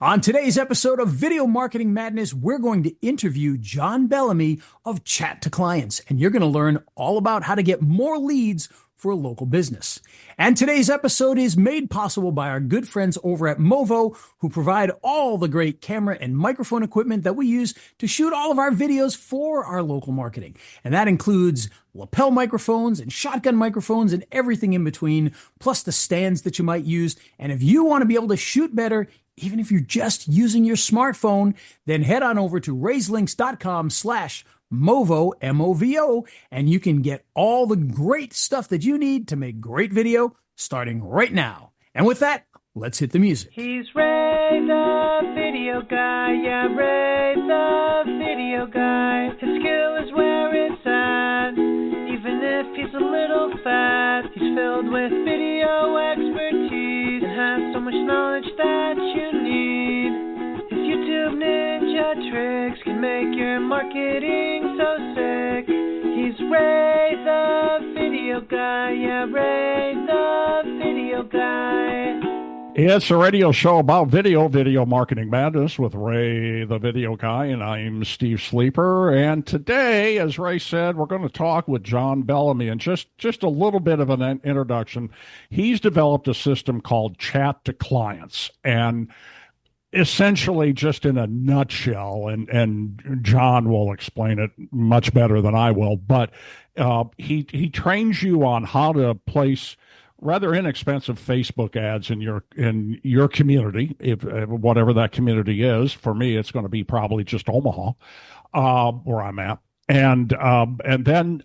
On today's episode of Video Marketing Madness, we're going to interview John Bellamy of Chat to Clients, and you're going to learn all about how to get more leads for a local business. And today's episode is made possible by our good friends over at Movo, who provide all the great camera and microphone equipment that we use to shoot all of our videos for our local marketing. And that includes lapel microphones and shotgun microphones and everything in between, plus the stands that you might use. And if you want to be able to shoot better, even if you're just using your smartphone, then head on over to raiselinks.com/Movo, M-O-V-O, and you can get all the great stuff that you need to make great video starting right now. And with that, let's hit the music. He's Ray the video guy, yeah, Ray the video guy. His skill is where it's at, even if he's a little fat. He's filled with video expertise and has so much knowledge that you need. His YouTube ninja tricks can make your marketing so sick. He's Ray the video guy, yeah, Ray the video guy. It's a radio show about video marketing madness with Ray, the video guy, and I'm Steve Sleeper. And today, as Ray said, we're going to talk with John Bellamy. And just a little bit of an introduction. He's developed a system called Chat to Clients. And essentially, just in a nutshell, and John will explain it much better than I will, but he trains you on how to place rather inexpensive Facebook ads in your community, if whatever that community is. For me, it's going to be probably just Omaha, where I'm at. And then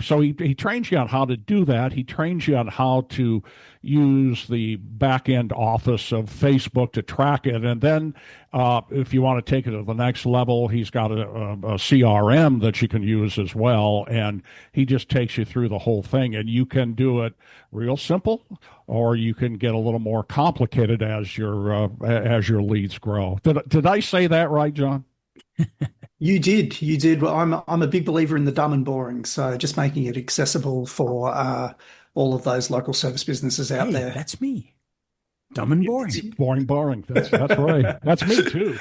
so he trains you on how to do that. He trains you on how to use the back end office of Facebook to track it. And then if you want to take it to the next level, he's got a CRM that you can use as well. And he just takes you through the whole thing. And you can do it real simple, or you can get a little more complicated as your leads grow. Did I say that right, John? You did. Well, I'm a big believer in the dumb and boring. So just making it accessible for all of those local service businesses out there. That's me. Dumb and boring. Boring. That's right. That's me too.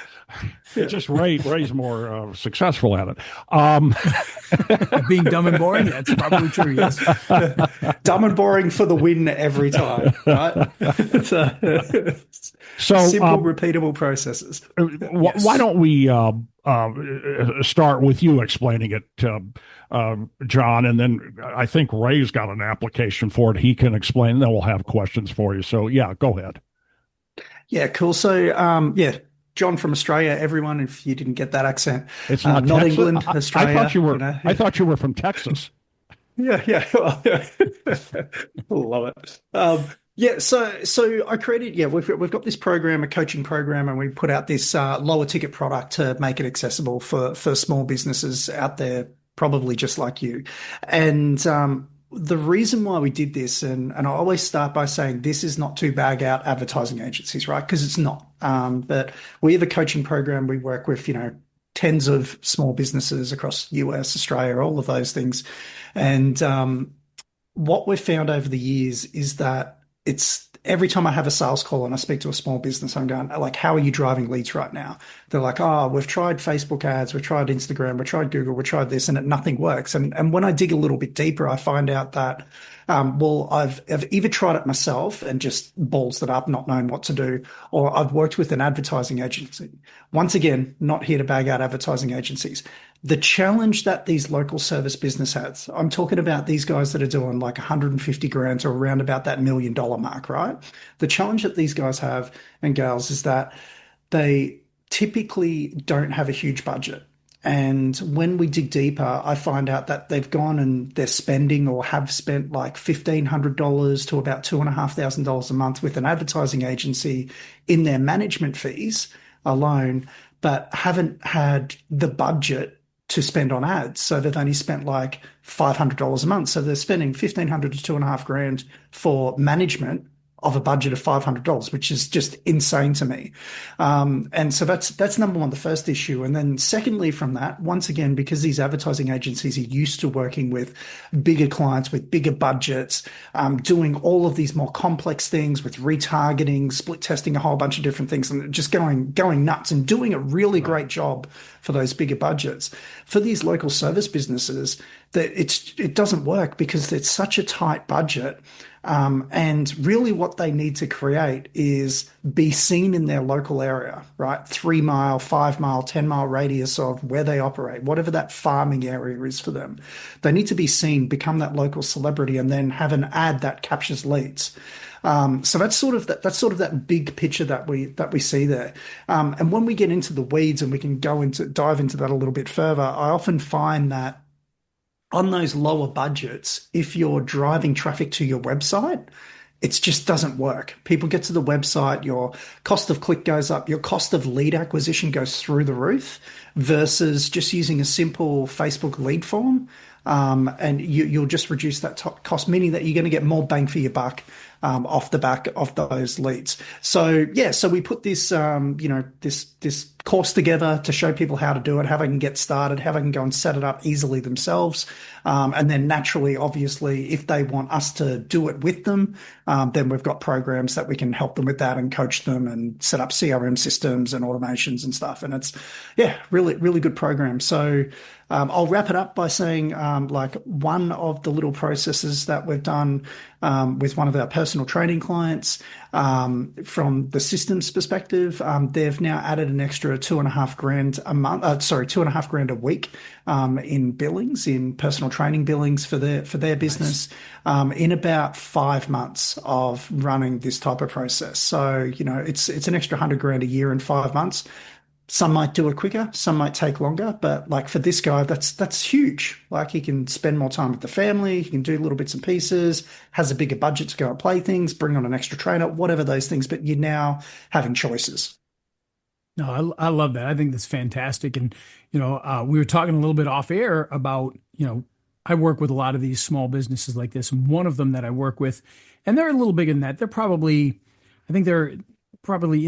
Just Ray's more successful at it. Being dumb and boring, that's probably true. Yes. Dumb and boring for the win every time. Right. So simple, repeatable processes. Yes. Why don't we start with you explaining it, John, and then I think Ray's got an application for it. He can explain, and then we'll have questions for you. So, yeah, go ahead. Yeah, cool. So, John from Australia, everyone, if you didn't get that accent. It's not England, Australia. I thought you were from Texas. Yeah. Love it. So I created, we've got this program, a coaching program, and we put out this lower ticket product to make it accessible for small businesses out there, probably just like you. And the reason why we did this, and I always start by saying this is not to bag out advertising agencies, right? Because it's not. But we have a coaching program. We work with, tens of small businesses across US, Australia, all of those things. And what we've found over the years is that it's every time I have a sales call and I speak to a small business, I'm going like, how are you driving leads right now? They're like, we've tried Facebook ads, we've tried Instagram, we've tried Google, we've tried this, and nothing works. And when I dig a little bit deeper, I find out that, I've either tried it myself and just balls it up, not knowing what to do, or I've worked with an advertising agency. Once again, not here to bag out advertising agencies. The challenge that these local service business has, I'm talking about these guys that are doing like 150 grand or around about that $1 million mark, right? The challenge that these guys have and gals is that they typically don't have a huge budget. And when we dig deeper, I find out that they've gone and they're spending or have spent like $1,500 to about $2,500 a month with an advertising agency in their management fees alone, but haven't had the budget to spend on ads. So they've only spent like $500 a month. So they're spending $1,500 to $2,500 for management of a budget of $500, which is just insane to me. And so that's number one, the first issue. And then secondly, from that, once again, because these advertising agencies are used to working with bigger clients with bigger budgets, doing all of these more complex things with retargeting, split testing, a whole bunch of different things, and just going nuts and doing a really great job for those bigger budgets. For these local service businesses, that it doesn't work because it's such a tight budget. And really what they need to create is be seen in their local area, right? 3 mile, 5 mile, 10 mile radius of where they operate, whatever that farming area is for them. They need to be seen, become that local celebrity, and then have an ad that captures leads. So that's sort of that big picture that we see there. And when we get into the weeds and we can dive into that a little bit further, I often find that on those lower budgets, if you're driving traffic to your website, it just doesn't work. People get to the website, your cost of click goes up, your cost of lead acquisition goes through the roof versus just using a simple Facebook lead form. And you'll just reduce that cost, meaning that you're going to get more bang for your buck off the back of those leads. So we put this this course together to show people how to do it, how they can get started, how they can go and set it up easily themselves. And then naturally, obviously, if they want us to do it with them, then we've got programs that we can help them with that and coach them and set up CRM systems and automations and stuff. And it's, really, really good program. So I'll wrap it up by saying, like one of the little processes that we've done with one of our personal training clients, from the systems perspective, they've now added an extra $2,500 a month. $2,500 a week in billings, in personal training billings for their business, in about 5 months of running this type of process. So it's an extra $100,000 a year in 5 months. Some might do it quicker, some might take longer, but like for this guy, that's huge. Like he can spend more time with the family, he can do little bits and pieces, has a bigger budget to go and play things, bring on an extra trainer, whatever those things, but you're now having choices. No, I love that. I think that's fantastic. And, we were talking a little bit off air about, I work with a lot of these small businesses like this. And one of them that I work with, and they're a little bigger than that. They're probably in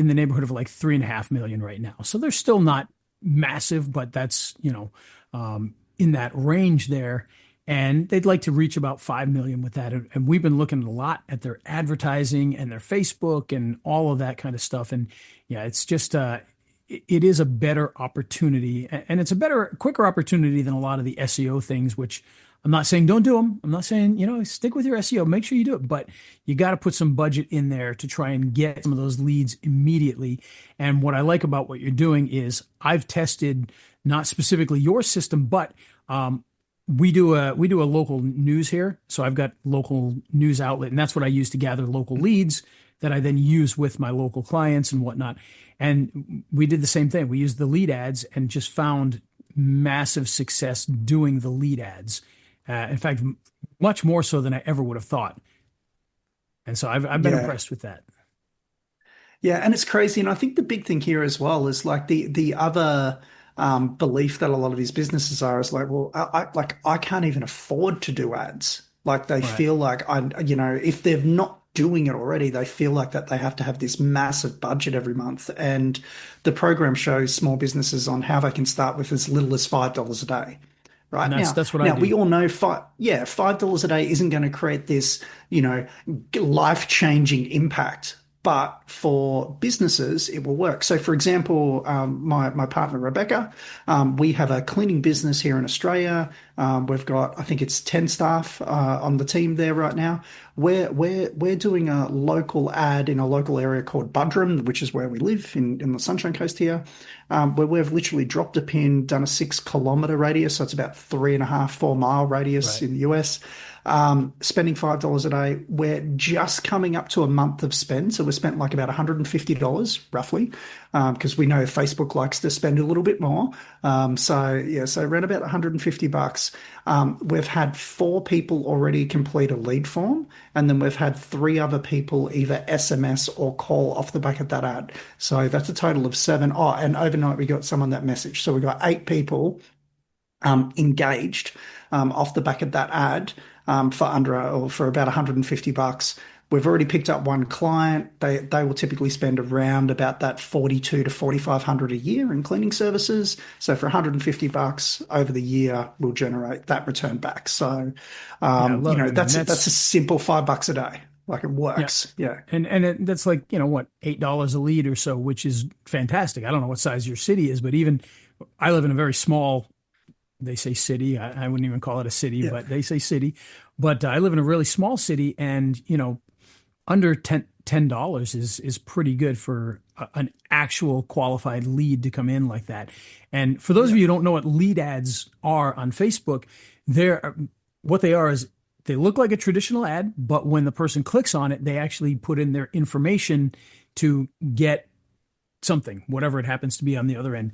the neighborhood of like 3.5 million right now. So they're still not massive, but that's, in that range there. And they'd like to reach about 5 million with that. And we've been looking a lot at their advertising and their Facebook and all of that kind of stuff. And it's just, it is a better opportunity, and it's a quicker opportunity than a lot of the SEO things, which I'm not saying don't do them. I'm not saying, stick with your SEO, make sure you do it, but you got to put some budget in there to try and get some of those leads immediately. And what I like about what you're doing is I've tested not specifically your system, but we do a local news here. So I've got local news outlet, and that's what I use to gather local leads that I then use with my local clients and whatnot. And we did the same thing. We used the lead ads and just found massive success doing the lead ads. In fact, much more so than I ever would have thought. And so I've been impressed with that. Yeah, and it's crazy. And I think the big thing here as well is like the other belief that a lot of these businesses are is like, well, I can't even afford to do ads. Like they feel like if they're not doing it already, they feel like that they have to have this massive budget every month. And the program shows small businesses on how they can start with as little as $5 a day. Right now, that's what I do. We all know $5 a day isn't going to create this, life-changing impact. But for businesses, it will work. So, for example, my partner Rebecca, we have a cleaning business here in Australia. We've got, I think it's 10 staff on the team there right now. We're doing a local ad in a local area called Buderim, which is where we live in the Sunshine Coast here, where we've literally dropped a pin, done a 6-kilometer radius, so it's about 3.5-4 mile radius in the US. Spending $5 a day. We're just coming up to a month of spend. So we spent like about $150 roughly, because we know Facebook likes to spend a little bit more. So around about $150. We've had 4 people already complete a lead form, and then we've had 3 other people either SMS or call off the back of that ad. So that's a total of 7. Oh, and overnight we got someone that message. So we got 8 people engaged off the back of that ad. For about $150. We've already picked up one client. They will typically spend around about that 42 to 4,500 a year in cleaning services. So for $150 over the year, we'll generate that return back. So, that's a simple $5 a day. Like it works. Yeah. That's like, what, $8 a lead or so, which is fantastic. I don't know what size your city is, but even I live in a very small, they say city. I wouldn't even call it a city, but they say city. But I live in a really small city, and under $10 is pretty good for an actual qualified lead to come in like that. And for those of you who don't know what lead ads are on Facebook, what they are is they look like a traditional ad, but when the person clicks on it, they actually put in their information to get something, whatever it happens to be on the other end.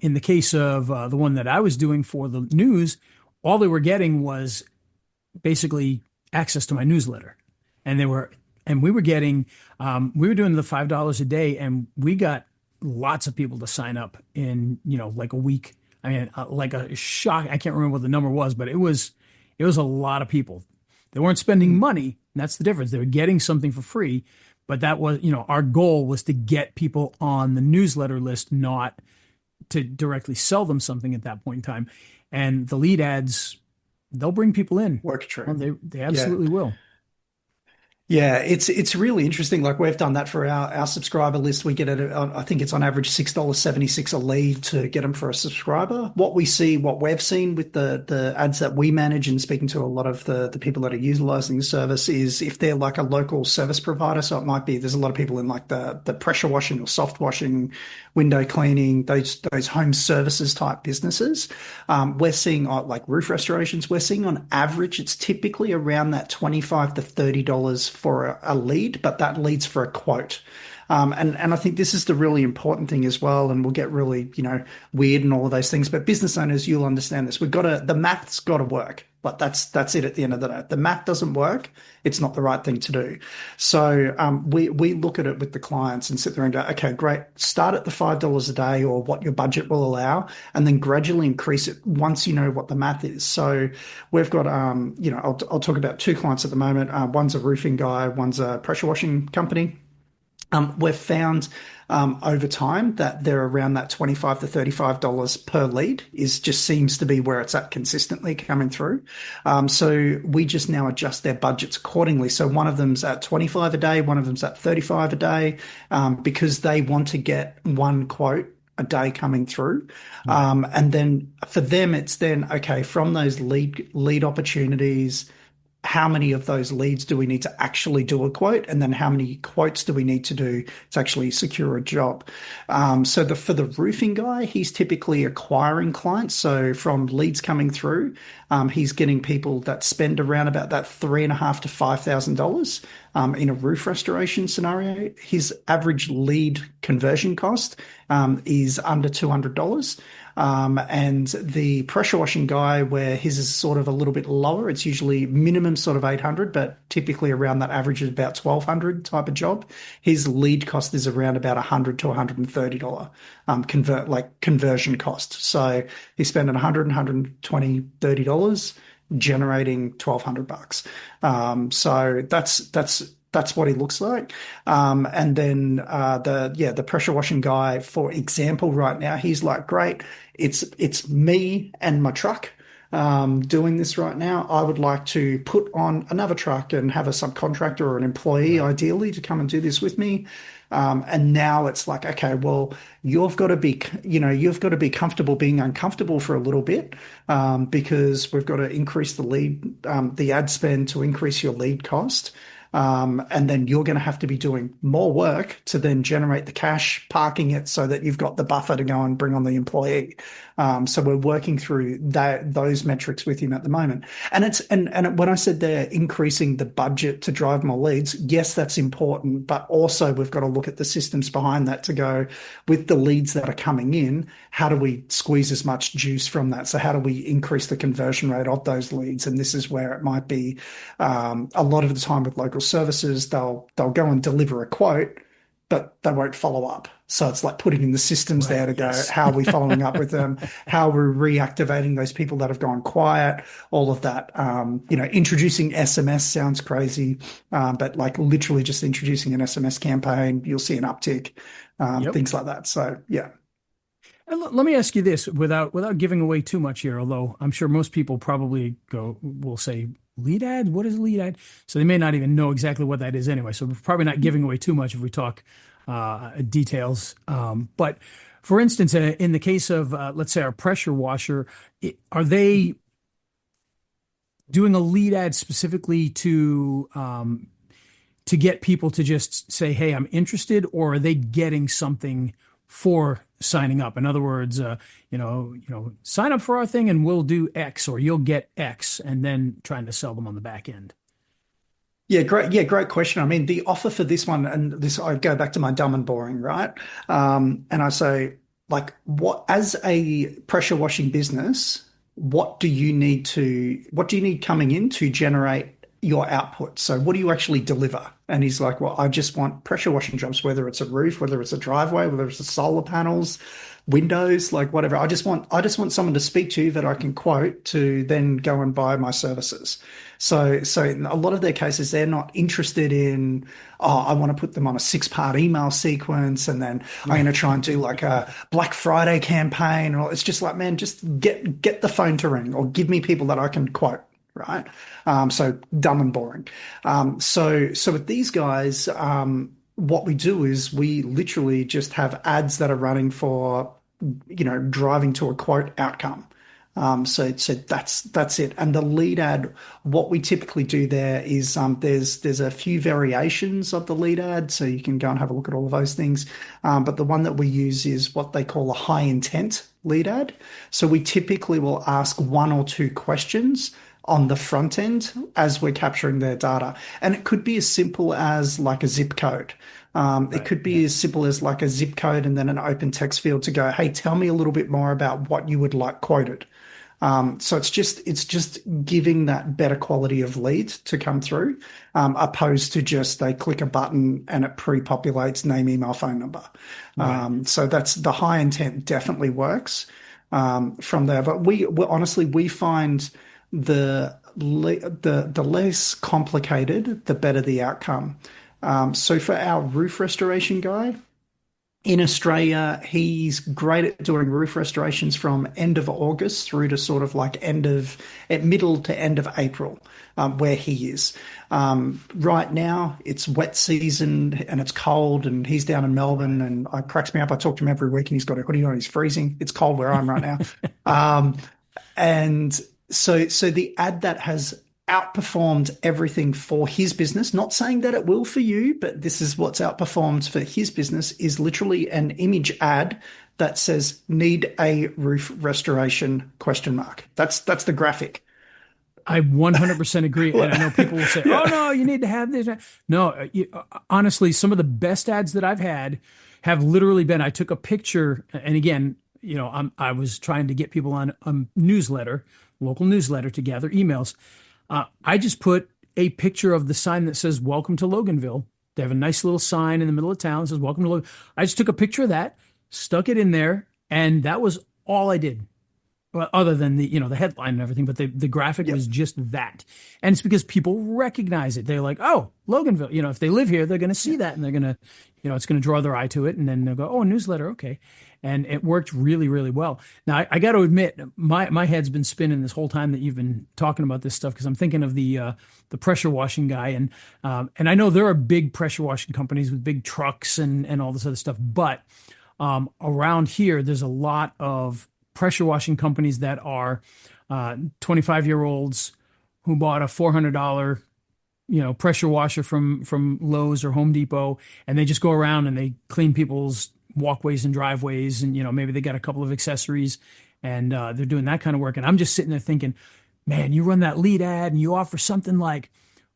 In the case of the one that I was doing for the news, all they were getting was basically access to my newsletter. And we were getting, we were doing the $5 a day, and we got lots of people to sign up in, like a week. I mean, like a shock. I can't remember what the number was, but it was a lot of people. They weren't spending money. And that's the difference. They were getting something for free, but that was, our goal was to get people on the newsletter list, not to directly sell them something at that point in time. And the lead ads, they'll bring people in. Work true. They absolutely will. Yeah, it's really interesting. Like we've done that for our subscriber list. We get it, I think it's on average $6.76 a lead to get them for a subscriber. What we've seen with the ads that we manage, and speaking to a lot of the people that are utilizing the service, is if they're like a local service provider. So it might be, there's a lot of people in like the pressure washing or soft washing, window cleaning, those home services type businesses. We're seeing like roof restorations. We're seeing on average, it's typically around that $25 to $30 for a lead, but that leads for a quote. And I think this is the really important thing as well. And we'll get really, weird and all of those things, but business owners, you'll understand this. The math's got to work. But that's it at the end of the day. If the math doesn't work, it's not the right thing to do. So we look at it with the clients and sit there and go, okay, great. Start at the $5 a day or what your budget will allow, and then gradually increase it once you know what the math is. So we've got, I'll talk about two clients at the moment. One's a roofing guy, one's a pressure washing company. We've found over time that they're around that $25 to $35 per lead just seems to be where it's at consistently coming through. So we just now adjust their budgets accordingly. So one of them's at $25 a day, one of them's at $35 a day, because they want to get one quote a day coming through. And then for them, it's then, okay, from those lead opportunities, how many of those leads do we need to actually do a quote? And then how many quotes do we need to do to actually secure a job? So for the roofing guy, he's typically acquiring clients. So from leads coming through, he's getting people that spend around about that $3,500 to $5,000 in a roof restoration scenario. His average lead conversion cost is under $200. And the pressure washing guy, where his is sort of a little bit lower, it's usually minimum sort of 800, but typically around that average is about 1,200 type of job. His lead cost is around about $100 to $130 conversion cost. So he's spending $100, $120, $30, generating $1,200. So that's what he looks like. And then the pressure washing guy, for example, right now, he's like, great, it's me and my truck doing this right now. I would like to put on another truck and have a subcontractor or an employee, ideally, to come and do this with me. And now it's like, okay, well, you've got to be comfortable being uncomfortable for a little bit, because we've got to increase the ad spend to increase your lead cost. And then you're going to have to be doing more work to then generate the cash, parking it so that you've got the buffer to go and bring on the employee. So we're working through those metrics with him at the moment. And when I said they're increasing the budget to drive more leads, yes, that's important, but also we've got to look at the systems behind that to go, with the leads that are coming in, how do we squeeze as much juice from that? So how do we increase the conversion rate of those leads? And this is where it might be, a lot of the time with local services, they'll go and deliver a quote, but they won't follow up. So it's like putting in the systems there Right. to go, Yes. how are we following up with them? How are we reactivating those people that have gone quiet? All of that. Introducing SMS sounds crazy, but like literally just introducing an SMS campaign, you'll see an uptick, Yep. things like that. So yeah. And let me ask you this without giving away too much here, although I'm sure most people probably will say lead ad. What is a lead ad? So they may not even know exactly what that is anyway. So we're probably not giving away too much if we talk details. But for instance, in the case of let's say our pressure washer, are they doing a lead ad specifically to get people to just say, "Hey, I'm interested," or are they getting something for signing up? In other words, sign up for our thing and we'll do X, or you'll get X, and then trying to sell them on the back end. Yeah, great. Yeah, great question. I mean, the offer for this one, and this, I go back to my dumb and boring, right? And I say, like, as a pressure washing business, what do you need coming in to generate your output? So what do you actually deliver? And he's like, well, I just want pressure washing jobs, whether it's a roof, whether it's a driveway, whether it's the solar panels, windows, like whatever. I just want someone to speak to that I can quote to then go and buy my services. So in a lot of their cases, they're not interested in, oh, I want to put them on a 6-part email sequence, and then I'm going to try and do like a Black Friday campaign. Or it's just like, man, just get the phone to ring, or give me people that I can quote. Right. So dumb and boring. So with these guys, what we do is we literally just have ads that are running for, driving to a quote outcome. So that's it. And the lead ad, what we typically do there is there's a few variations of the lead ad, so you can go and have a look at all of those things. But the one that we use is what they call a high intent lead ad. So we typically will ask 1 or 2 questions on the front end as we're capturing their data. And it could be as simple as like a zip code. It could be as simple as like a zip code and then an open text field to go, hey, tell me a little bit more about what you would like quoted. So it's just giving that better quality of lead to come through, opposed to just they click a button and it pre-populates name, email, phone number. Right. So that's the high intent definitely works from there. But we honestly we find the less complicated, the better the outcome. So for our roof restoration guy in Australia, he's great at doing roof restorations from end of August through to sort of like middle to end of April, where he is. Right now, it's wet season and it's cold, and he's down in Melbourne, and it cracks me up. I talk to him every week, and he's got a hoodie on. He's freezing. It's cold where I'm right now. And so the ad that has outperformed everything for his business, not saying that it will for you, but this is what's outperformed for his business, is literally an image ad that says need a roof restoration question mark. That's the graphic. I 100% agree. And I know people will say, oh, no, you need to have this. No, honestly, some of the best ads that I've had have literally been, I took a picture, and again, I was trying to get people on a newsletter, local newsletter, to gather emails. I just put a picture of the sign that says "Welcome to Loganville." They have a nice little sign in the middle of town that says "Welcome to Logan." I just took a picture of that, stuck it in there, and that was all I did. Well, other than the headline and everything, but the graphic was just that. And it's because people recognize it. They're like, oh, Loganville. If they live here, they're going to see that, and they're going to, it's going to draw their eye to it, and then they'll go, oh, a newsletter, okay. And it worked really, really well. Now, I got to admit, my head's been spinning this whole time that you've been talking about this stuff, because I'm thinking of the pressure washing guy, and I know there are big pressure washing companies with big trucks and all this other stuff, but around here, there's a lot of pressure washing companies that are 25-year-olds who bought a $400 pressure washer from Lowe's or Home Depot, and they just go around and they clean people's walkways and driveways, and maybe they got a couple of accessories, and they're doing that kind of work. And I'm just sitting there thinking, man, you run that lead ad and you offer something like,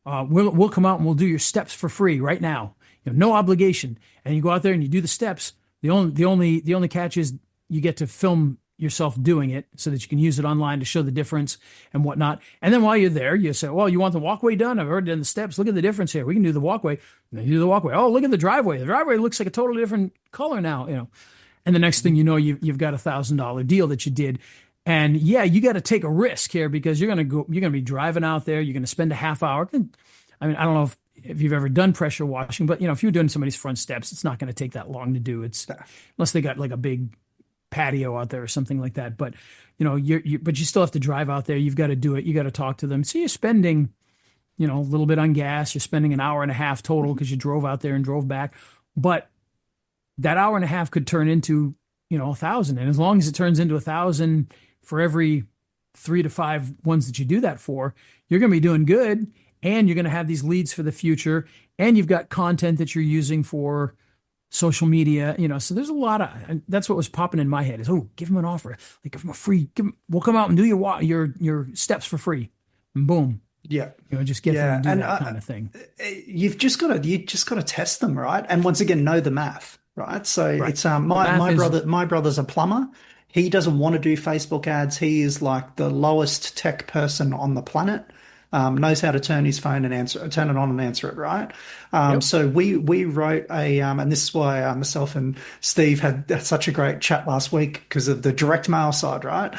we'll come out and we'll do your steps for free right now, no obligation, and you go out there and you do the steps. The only catch is you get to film yourself doing it so that you can use it online to show the difference and whatnot. And then while you're there, you say, well, you want the walkway done? I've already done the steps. Look at the difference here. We can do the walkway. And then you do the walkway. Oh, look at the driveway. The driveway looks like a totally different color now, And the next thing you know, you've got $1,000 deal that you did. And yeah, you got to take a risk here because you're going to be driving out there. You're going to spend a half hour. I mean, I don't know if you've ever done pressure washing, but if you're doing somebody's front steps, it's not going to take that long to do. It's unless they got like a big patio out there or something like that. But but you still have to drive out there. You've got to do it. You got to talk to them. So you're spending, a little bit on gas. You're spending an hour and a half total because you drove out there and drove back. But that hour and a half could turn into, 1,000. And as long as it turns into 1,000 for every 3 to 5 ones that you do that for, you're going to be doing good. And you're going to have these leads for the future. And you've got content that you're using for social media, so there's a lot of, that's what was popping in my head is, give them an offer, like give them a free, we'll come out and do your steps for free, and boom. Yeah. Just get them to do that kind of thing. You just got to test them, right? And once again, know the math, right? So right. It's, my brother's a plumber. He doesn't want to do Facebook ads. He is like the lowest tech person on the planet. Knows how to turn his phone and turn it on and answer it, right? Yep. So we wrote and this is why myself and Steve had such a great chat last week because of the direct mail side, right?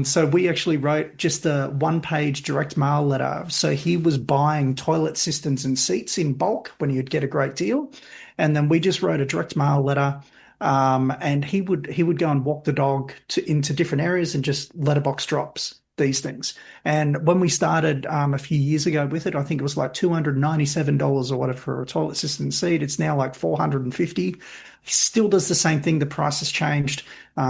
So we actually wrote just a 1-page direct mail letter. So he was buying toilet systems and seats in bulk when he'd get a great deal. And then we just wrote a direct mail letter. And he would go and walk the dog into different areas and just letterbox drops these things. And when we started a few years ago with it, I think it was like $297 or whatever for a toilet system seat. It's now like $450. He still does the same thing. The price has changed,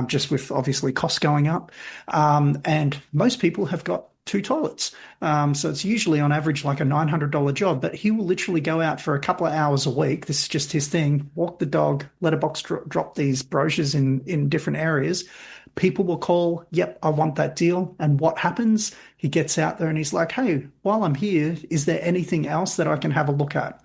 just with obviously costs going up. And most people have got 2 toilets. So it's usually on average like a $900 job, but he will literally go out for a couple of hours a week. This is just his thing. Walk the dog, letterbox drop these brochures in different areas. People will call, yep, I want that deal. And what happens? He gets out there and he's like, hey, while I'm here, is there anything else that I can have a look at?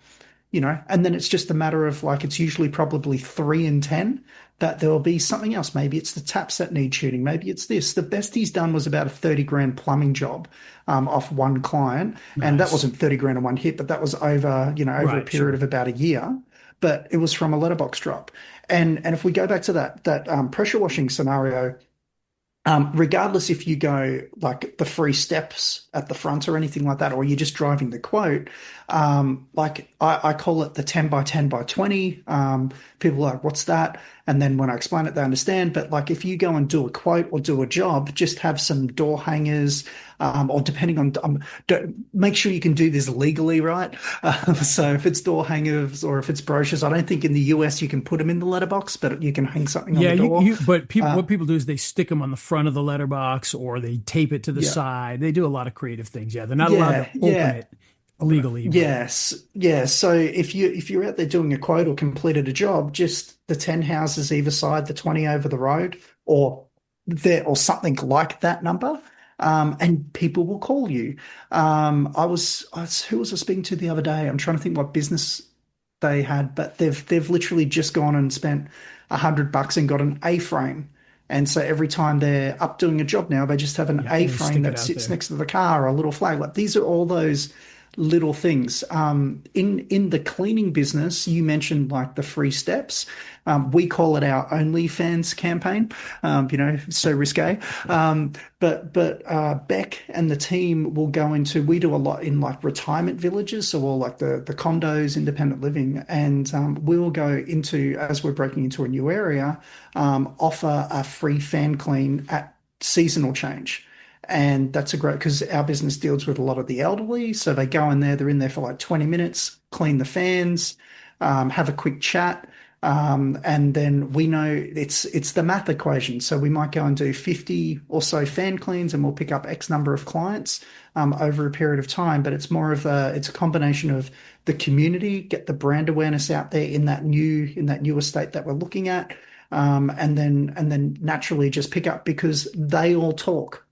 And then it's just a matter of like, it's usually probably 3 in 10 that there will be something else. Maybe it's the taps that need shooting. Maybe it's this. The best he's done was about a 30 grand plumbing job off one client. Nice. And that wasn't 30 grand in one hit, but that was over, over a period of about a year. But it was from a letterbox drop. And if we go back to that pressure washing scenario, regardless if you go like the free steps at the front or anything like that, or you're just driving the quote, like I call it the 10 by 10 by 20. People are like, what's that? And then when I explain it, they understand. But like if you go and do a quote or do a job, just have some door hangers, or depending on, make sure you can do this legally, right? So if it's door hangers or if it's brochures, I don't think in the US you can put them in the letterbox, but you can hang something on the door. But what people do is they stick them on the front of the letterbox or they tape it to the side. They do a lot of creative things. Yeah, they're not allowed to open it legally. Yes. Yeah. So if you're out there doing a quote or completed a job, just the 10 houses either side, the 20 over the road or something like that number. And people will call you. Who was I speaking to the other day? I'm trying to think what business they had, but they've literally just gone and spent $100 and got an A-frame. And so every time they're up doing a job now, they just have an A-frame that sits next to the car or a little flag. Like these are all those little things. In the cleaning business, you mentioned like the free steps. We call it our OnlyFans campaign. So risque. But Beck and the team will go into. We do a lot in like retirement villages, so all like the condos, independent living, and we'll go into as we're breaking into a new area, offer a free fan clean at seasonal change. And that's a great, because our business deals with a lot of the elderly. So they go in there, they're in there for like 20 minutes, clean the fans, have a quick chat. And then we know it's the math equation. So we might go and do 50 or so fan cleans and we'll pick up X number of clients over a period of time. But it's more of it's a combination of the community, get the brand awareness out there in that new estate that we're looking at. And then naturally just pick up because they all talk.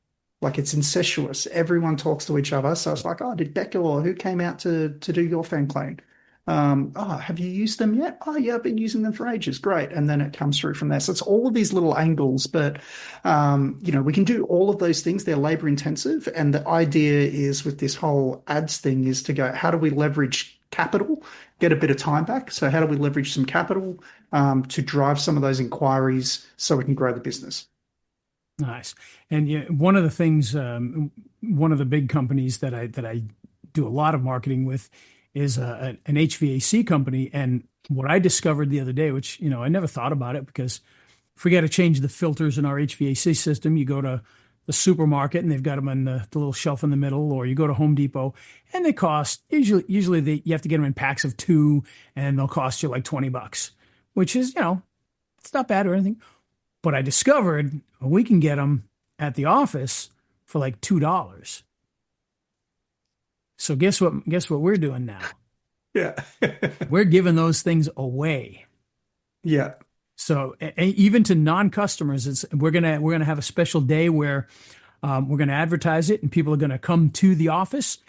Like it's incestuous. Everyone talks to each other. So it's like, oh, did Becca or who came out to do your fan clean? Oh, have you used them yet? Oh, yeah, I've been using them for ages. Great. And then it comes through from there. So it's all of these little angles, but we can do all of those things. They're labor intensive. And the idea is with this whole ads thing is to go, how do we leverage capital, get a bit of time back? So how do we leverage some capital to drive some of those inquiries so we can grow the business? Nice. And yeah, one of the things, one of the big companies that I do a lot of marketing with is an HVAC company. And what I discovered the other day, which I never thought about it, because if we got to change the filters in our HVAC system, you go to the supermarket and they've got them on the little shelf in the middle, or you go to Home Depot and they cost you have to get them in packs of two, and they'll cost you like $20, which is it's not bad or anything. But I discovered we can get them at the office for like $2. So guess what? Guess what we're doing now? Yeah. We're giving those things away. Yeah. So even to non-customers, we're gonna have a special day where we're gonna advertise it, and people are gonna come to the office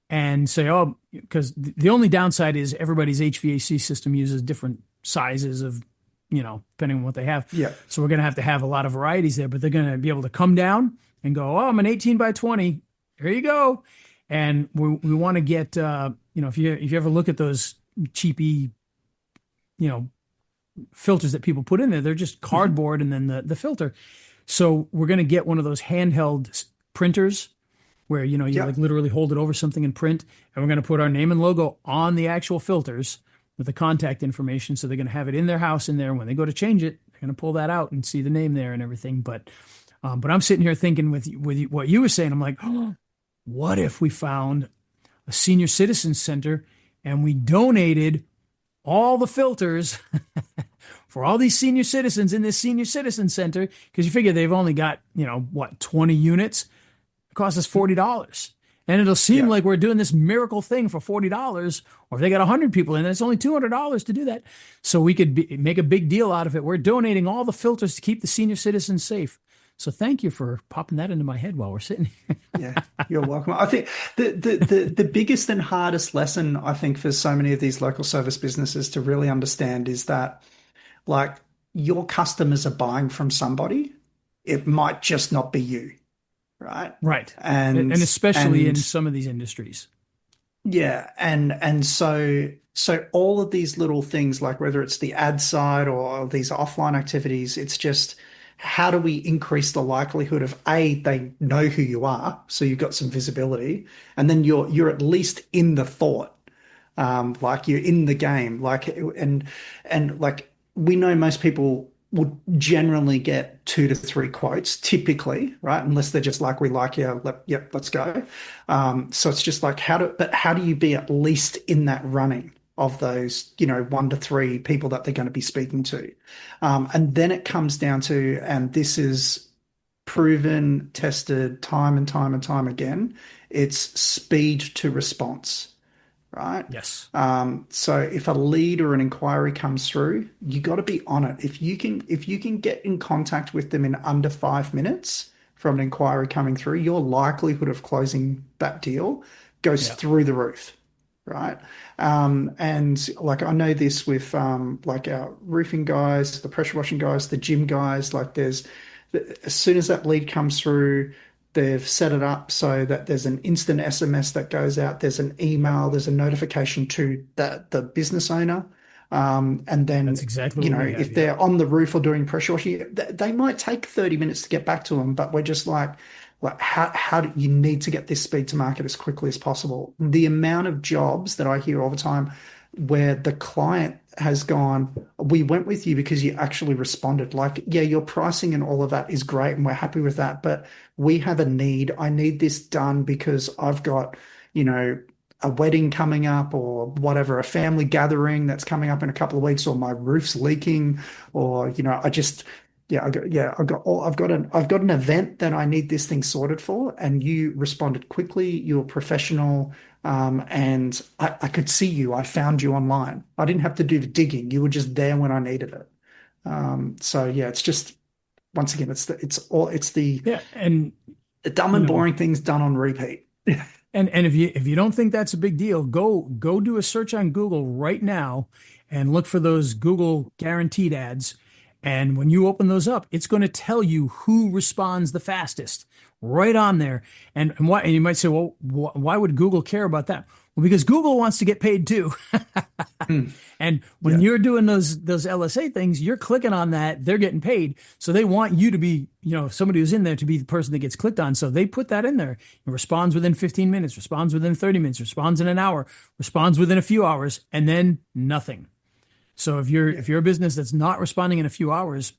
and say, "Oh," because the only downside is everybody's HVAC system uses different sizes of, depending on what they have. Yeah. So we're gonna have to have a lot of varieties there, but they're gonna be able to come down and go, "Oh, I'm an 18 by 20. Here you go." And we want to get, if you ever look at those cheapy, filters that people put in there, they're just cardboard and then the filter. So we're going to get one of those handheld printers where, you Yeah. like literally hold it over something and print. And we're going to put our name and logo on the actual filters with the contact information. So they're going to have it in their house in there. When they go to change it, they're going to pull that out and see the name there and everything. But I'm sitting here thinking with what you were saying, I'm like, oh, what if we found a senior citizen center and we donated all the filters for all these senior citizens in this senior citizen center? Because you figure they've only got, 20 units. It costs us $40. And it'll seem Yeah. like we're doing this miracle thing for $40. Or if they got 100 people in, it's only $200 to do that. So we could make a big deal out of it. We're donating all the filters to keep the senior citizens safe. So thank you for popping that into my head while we're sitting here. Yeah, you're welcome. I think the biggest and hardest lesson, I think, for so many of these local service businesses to really understand is that, like, your customers are buying from somebody. It might just not be you, right? Right. And And especially in and some of these industries. yeah, and so all of these little things, like whether it's the ad side or these offline activities, it's just how do we increase the likelihood of A, they know who you are, so you've got some visibility, and then you're at least in the thought, like you're in the game, like and like we know most people would generally get 2 to 3 quotes typically, right? Unless they're just like, we like you, yep, let's go. So it's just like how do you be at least in that running of those, 1 to 3 people that they're going to be speaking to? And then it comes down to, and this is proven, tested time and time and time again, it's speed to response, right? Yes. So if a lead or an inquiry comes through, you got to be on it. If you can get in contact with them in under 5 minutes from an inquiry coming through, your likelihood of closing that deal goes through the roof, right? And like I know this with like our roofing guys, the pressure washing guys, the gym guys. Like as soon as that lead comes through, they've set it up so that there's an instant SMS that goes out. There's an email. There's a notification to the business owner. And then, That's exactly what we have, if they're on the roof or doing pressure washing, they might take 30 minutes to get back to them, but we're just like how do you need to get this speed to market as quickly as possible? The amount of jobs that I hear all the time where the client has gone, we went with you because you actually responded. Like, yeah, your pricing and all of that is great and we're happy with that, but we have a need. I need this done because I've got, a wedding coming up or whatever, a family gathering that's coming up in a couple of weeks, or my roof's leaking, or, I've got an event that I need this thing sorted for, and you responded quickly. You were professional, and I could see you. I found you online. I didn't have to do the digging. You were just there when I needed it. So yeah, it's just once again, it's the and dumb and boring things done on repeat. And if you don't think that's a big deal, go do a search on Google right now and look for those Google guaranteed ads. And when you open those up, it's going to tell you who responds the fastest right on there. And you might say, well, why would Google care about that? Well, because Google wants to get paid too. And when you're doing those LSA things, you're clicking on that, they're getting paid. So they want you to be, somebody who's in there to be the person that gets clicked on. So they put that in there. It responds within 15 minutes, responds within 30 minutes, responds in an hour, responds within a few hours, and then nothing. So if you're a business that's not responding in a few hours,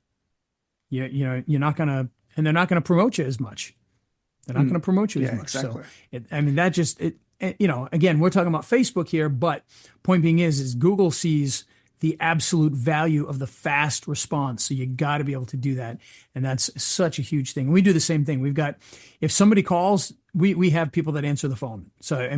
you're not gonna, and they're not gonna promote you as much. They're not gonna promote you as much. Exactly. So again, we're talking about Facebook here, but point being is Google sees the absolute value of the fast response. So you got to be able to do that. And that's such a huge thing. We do the same thing. If somebody calls, we have people that answer the phone. So,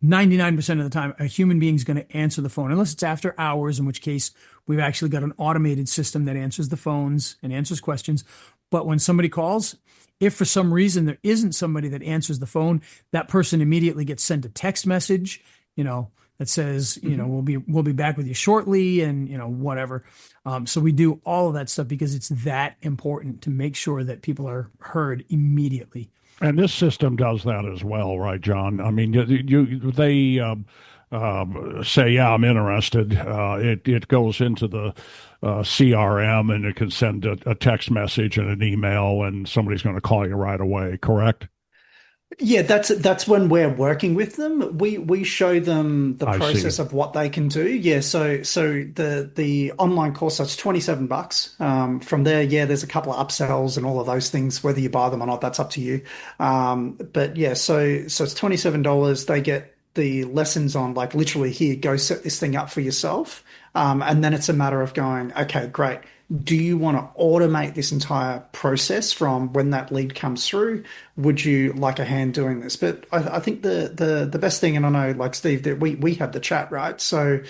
99% of the time, a human being is going to answer the phone, unless it's after hours, in which case we've actually got an automated system that answers the phones and answers questions. But when somebody calls, if for some reason there isn't somebody that answers the phone, that person immediately gets sent a text message, that says, we'll be back with you shortly, and whatever. So we do all of that stuff because it's that important to make sure that people are heard immediately. And this system does that as well, right, John? I mean, they say, yeah, I'm interested. It goes into the CRM, and it can send a text message and an email, and somebody's going to call you right away, correct? Yeah, that's when we're working with them. We show them the process of what they can do. Yeah, so the online course, that's $27. From there, there's a couple of upsells and all of those things. Whether you buy them or not, that's up to you. But yeah, so it's $27. They get the lessons on, like, literally, here, go set this thing up for yourself. And then it's a matter of going, okay, great. Do you want to automate this entire process from when that lead comes through? Would you like a hand doing this? But I think the best thing, and I know, like Steve, that we have the chat, right? So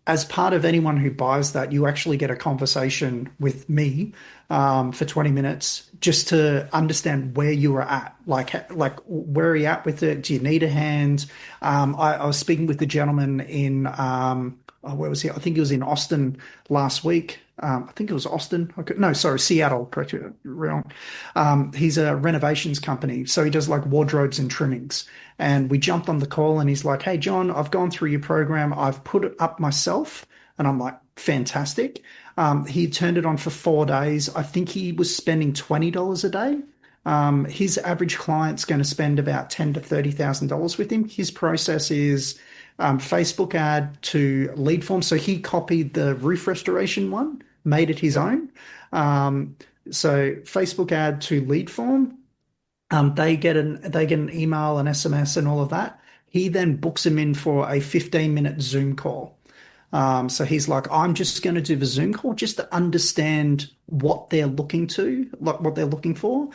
as part of anyone who buys that, you actually get a conversation with me for 20 minutes just to understand where you are at. Like where are you at with it? Do you need a hand? I was speaking with the gentleman in where was he? I think he was in Austin last week. I think it was Austin. Seattle. Correct me, wrong. He's a renovations company, so he does like wardrobes and trimmings. And we jumped on the call, and he's like, "Hey, John, I've gone through your program. I've put it up myself." And I'm like, "Fantastic." He turned it on for 4 days. I think he was spending $20 a day. His average client's going to spend about $10,000 to $30,000 with him. His process is Facebook ad to lead form. So he copied the roof restoration one, made it his own. So Facebook ad to lead form. They get an email, an SMS, and all of that. He then books him in for a 15-minute Zoom call. So he's like, I'm just going to do the Zoom call just to understand what they're looking for,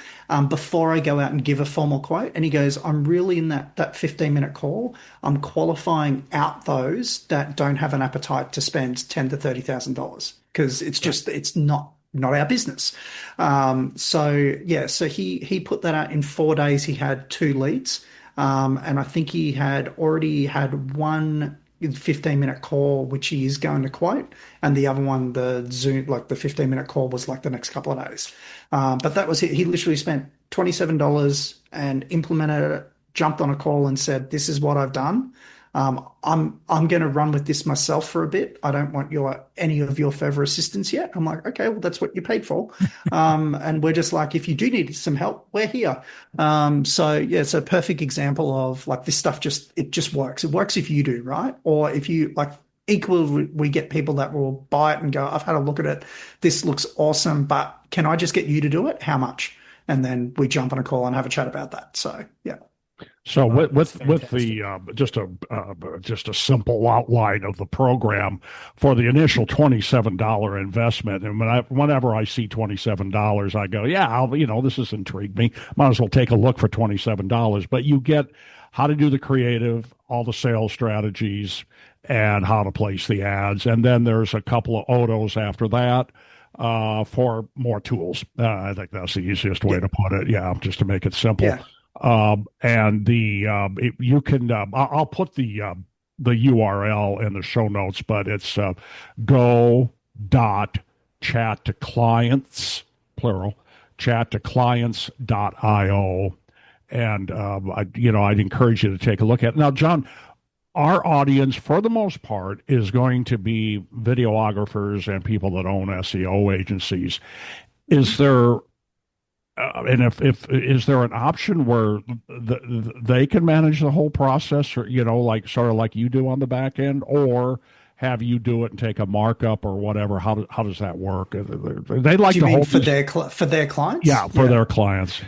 before I go out and give a formal quote. And he goes, I'm really in that 15-minute call, I'm qualifying out those that don't have an appetite to spend $10,000 to $30,000, because it's not our business. So he put that out in 4 days. He had 2 leads. And I think he had already had one 15-minute call, which he is going to quote, and the other one, the Zoom, like the 15-minute call, was like the next couple of days. But that was it. He literally spent $27 and implemented it, jumped on a call and said, "This is what I've done. I'm going to run with this myself for a bit. I don't want any of your further assistance yet." I'm like, "Okay, well, that's what you paid for." And we're just like, if you do need some help, we're here. So yeah, it's a perfect example of, like, this stuff it just works. It works if you do, right? Or if you, like, equally, we get people that will buy it and go, "I've had a look at it. This looks awesome, but can I just get you to do it? How much?" And then we jump on a call and have a chat about that. So yeah. So with the just a simple outline of the program for the initial $27 investment, and whenever I see $27, I go, yeah, this has intrigued me. Might as well take a look for $27. But you get how to do the creative, all the sales strategies, and how to place the ads, and then there's a couple of odos after that. For more tools. I think that's the easiest way to put it. Yeah, just to make it simple. Yeah. And you can I'll put the URL in the show notes, but it's go dot chat to clients plural chat to clients.io. And I'd encourage you to take a look at it. Now, John, our audience, for the most part, is going to be videographers and people that own SEO agencies. Is there, and if is there an option where they can manage the whole process, or like sort of like you do on the back end, or have you do it and take a markup or whatever? How does that work? They like Do you to mean hold for their clients? yeah, for their clients.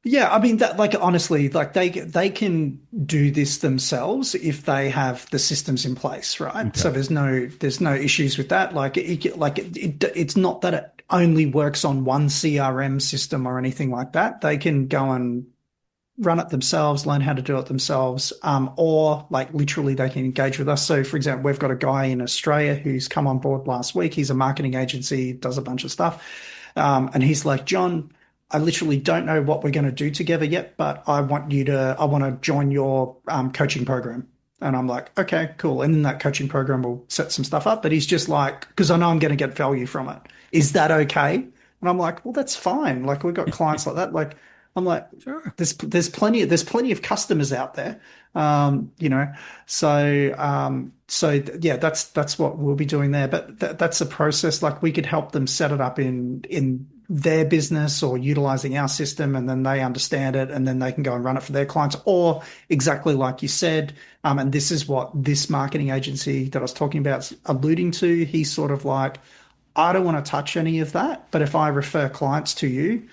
Yeah, I mean that, like, honestly, like they can do this themselves if they have the systems in place, right? Okay. So there's no issues with that. It's not that it only works on one CRM system or anything like that. They can go and run it themselves, learn how to do it themselves, or like literally they can engage with us. So, for example, we've got a guy in Australia who's come on board last week. He's a marketing agency, does a bunch of stuff, and he's like, John, I literally don't know what we're going to do together yet, but I want to join your coaching program. And I'm like, okay, cool. And then that coaching program will set some stuff up. But he's just like, because I know I'm going to get value from it. Is that okay? And I'm like, well, that's fine. Like, we've got clients like that. Like, I'm like, Sure. there's plenty of customers out there. So yeah, that's what we'll be doing there. But that's a process. Like, we could help them set it up in their business or utilizing our system, and then they understand it, and then they can go and run it for their clients. Or exactly like you said, and this is what this marketing agency that I was talking about is alluding to. He's sort of like, I don't want to touch any of that, but if I refer clients to you,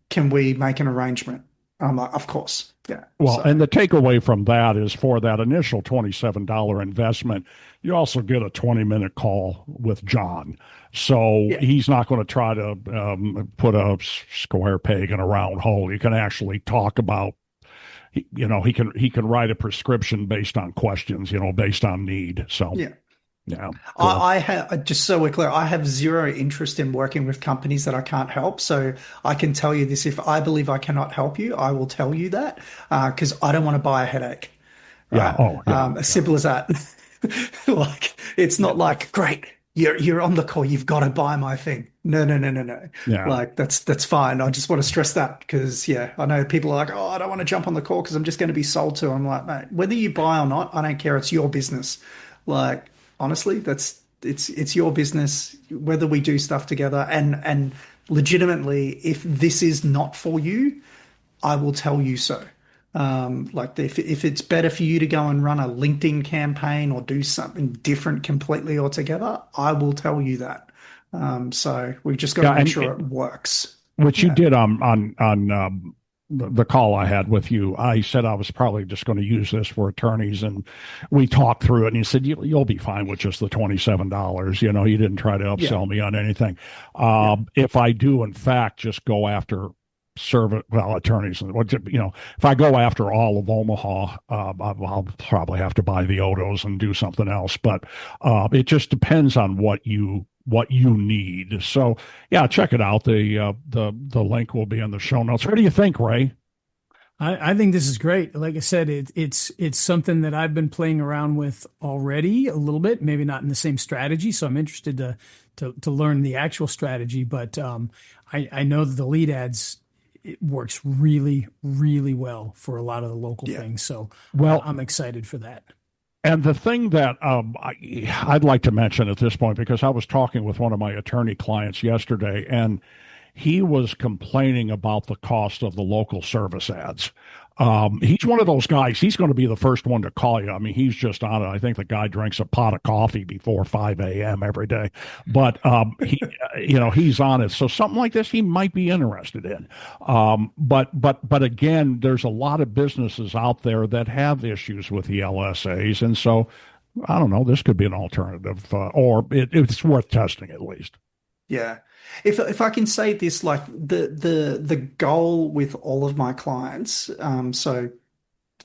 can we make an arrangement? I'm like, of course. Yeah. Well, So, and the takeaway from that is, for that initial $27 investment, you also get a 20-minute call with John. So yeah. he's not going to try to put a square peg in a round hole. You can actually talk about, he can write a prescription based on questions, based on need. So Yeah. yeah. Cool. I have, just so we're clear, I have zero interest in working with companies that I can't help. So I can tell you this: if I believe I cannot help you, I will tell you that, because I don't want to buy a headache. Yeah. Right? Oh, yeah. As simple as that. Like, it's not like, great, you're on the call, you've got to buy my thing. No, no, no, no, no. Yeah. Like, that's fine. I just want to stress that, because yeah, I know people are like, oh, I don't want to jump on the call because I'm just going to be sold to. I'm like, mate, whether you buy or not, I don't care. It's your business. Like, honestly, it's your business, whether we do stuff together, and legitimately, if this is not for you, I will tell you so. Like, if it's better for you to go and run a LinkedIn campaign or do something different completely altogether, I will tell you that. So we just got to make sure it works. Which you did on the call I had with you. I said I was probably just going to use this for attorneys, and we talked through it. And you said you'll be fine with just the $27. You didn't try to upsell me on anything. If I do, in fact, just go after attorneys, if I go after all of Omaha, I'll probably have to buy the Odos and do something else. But it just depends on what you need. So yeah, check it out. The link will be in the show notes. What do you think, Ray? I think this is great. Like I said, it's something that I've been playing around with already a little bit, maybe not in the same strategy. So I'm interested to learn the actual strategy. But I know that the lead ads, it works really, really well for a lot of the local things. So I'm excited for that. And the thing that I'd like to mention at this point, because I was talking with one of my attorney clients yesterday, and he was complaining about the cost of the local service ads. He's one of those guys. He's going to be the first one to call you. I mean, he's just on it. I think the guy drinks a pot of coffee before 5 a.m. every day, but he's on it. So something like this, he might be interested in. But again, there's a lot of businesses out there that have issues with the LSAs, and so I don't know. This could be an alternative, or it's worth testing at least. Yeah. If I can say this, like, the goal with all of my clients, so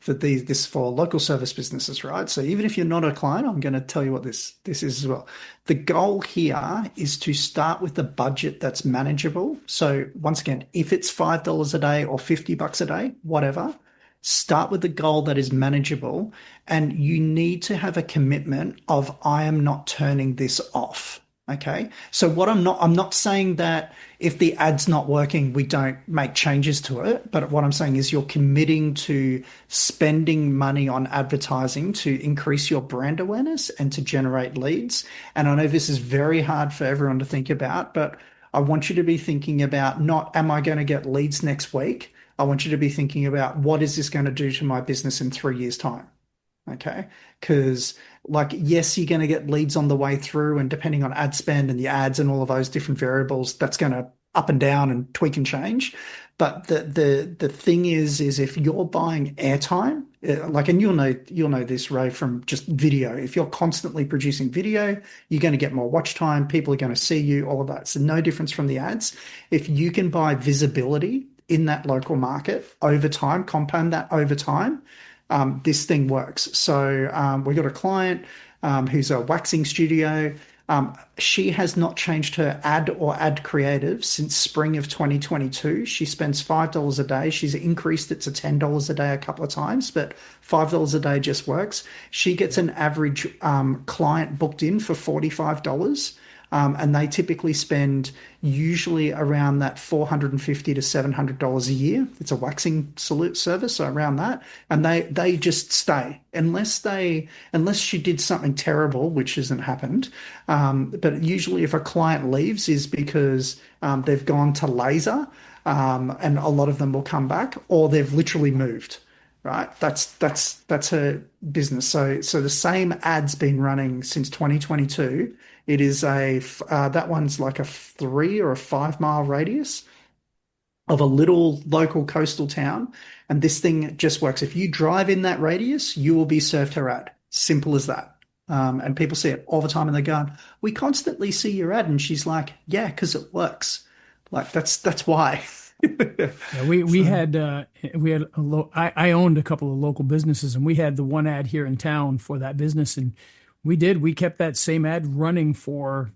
for this for local service businesses, right? So even if you're not a client, I'm going to tell you what this is as well. The goal here is to start with a budget that's manageable. So once again, if it's $5 a day or $50 a day, whatever, start with the goal that is manageable, and you need to have a commitment of I am not turning this off. Okay. So I'm not saying that if the ad's not working, we don't make changes to it. But what I'm saying is you're committing to spending money on advertising to increase your brand awareness and to generate leads. And I know this is very hard for everyone to think about, but I want you to be thinking about not, am I going to get leads next week? I want you to be thinking about what is this going to do to my business in 3 years' time? Okay. Because like, yes, you're going to get leads on the way through, and depending on ad spend and the ads and all of those different variables, that's going to up and down and tweak and change. But the thing is if you're buying airtime, like, and you'll know this, Ray, from just video. If you're constantly producing video, you're going to get more watch time. People are going to see you, all of that. So no difference from the ads. If you can buy visibility in that local market over time, compound that over time, this thing works. So we got a client who's a waxing studio. She has not changed her ad or ad creative since spring of 2022. She spends $5 a day. She's increased it to $10 a day a couple of times, but $5 a day just works. She gets an average client booked in for $45. And they typically spend usually around that $450 to $700 a year. It's a waxing salute service, so around that. And they just stay unless she did something terrible, which hasn't happened. But usually if a client leaves is because they've gone to laser, and a lot of them will come back, or they've literally moved. Right, that's her business. So the same ad's been running since 2022. It is that one's like a 3 or a 5 mile radius of a little local coastal town, and this thing just works. If you drive in that radius, you will be served her ad. Simple as that. And people see it all the time, and they go, "We constantly see your ad," and she's like, "Yeah, because it works." Like that's why. Yeah, I owned a couple of local businesses, and we had the one ad here in town for that business, and we kept that same ad running for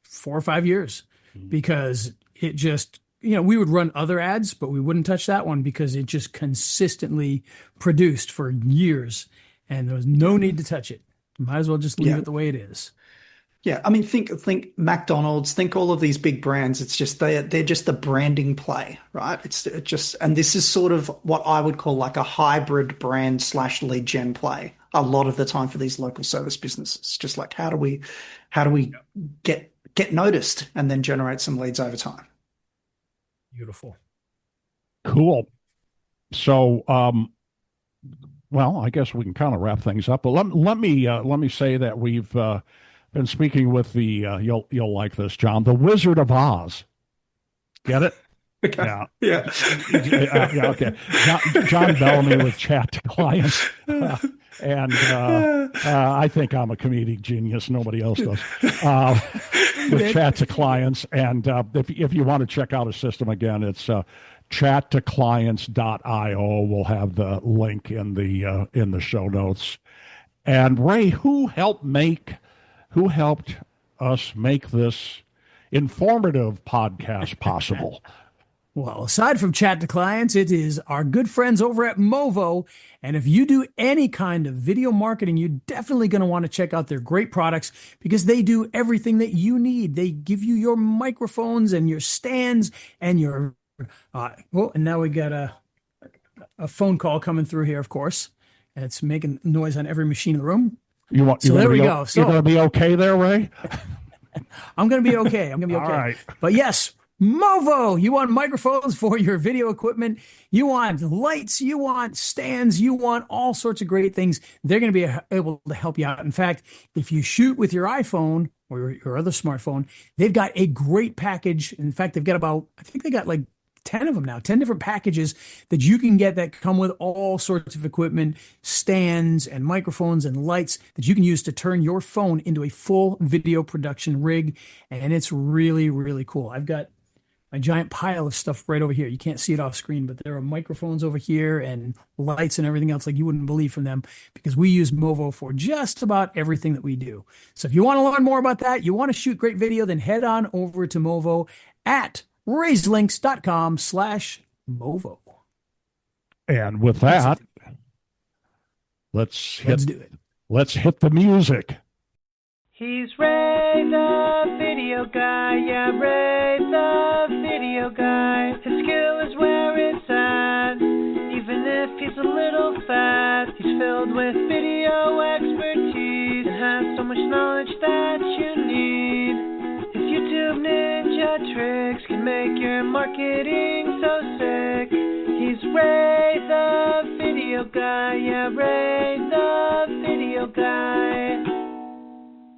4 or 5 years because it just, we would run other ads, but we wouldn't touch that one because it just consistently produced for years, and there was no need to touch it. Might as well just leave it the way it is. Yeah, I mean, think McDonald's, think all of these big brands. It's just they're just a branding play, right? And this is sort of what I would call like a hybrid brand / lead gen play a lot of the time for these local service businesses. It's just like how do we get noticed and then generate some leads over time. Beautiful, cool. So, well, I guess we can kind of wrap things up. But let me say that we've been speaking with the you'll like this, John, the Wizard of Oz. Get it? Okay. Yeah. Okay. John Bellamy with Chat to Clients, and I think I'm a comedic genius. Nobody else does. With Chat to Clients, and if you want to check out a system again, it's chattoclients.io. We'll have the link in the show notes. And Ray, who helped us make this informative podcast possible? Well, aside from Chat to Clients, it is our good friends over at Movo. And if you do any kind of video marketing, you're definitely going to want to check out their great products because they do everything that you need. They give you your microphones and your stands and your and now we got a phone call coming through here, of course. And it's making noise on every machine in the room. There we go. So, you're going to be okay there, Ray? I'm going to be okay. All right. But yes, Movo, you want microphones for your video equipment. You want lights. You want stands. You want all sorts of great things. They're going to be able to help you out. In fact, if you shoot with your iPhone or your other smartphone, they've got a great package. In fact, they've got I think they got like 10 of them now, 10 different packages that you can get that come with all sorts of equipment, stands and microphones and lights that you can use to turn your phone into a full video production rig. And it's really, really cool. I've got a giant pile of stuff right over here. You can't see it off screen, but there are microphones over here and lights and everything else like you wouldn't believe from them because we use Movo for just about everything that we do. So if you want to learn more about that, you want to shoot great video, then head on over to Movo at raiselinks.com/Movo. And with that, let's do it. Let's hit the music. He's Ray the video guy, yeah, Ray the video guy. His skill is where it's at, even if he's a little fat. He's filled with video expertise and has so much knowledge that you need. His YouTube ninja tricks can make your marketing so sick. He's Ray the video guy, yeah, Ray the video guy.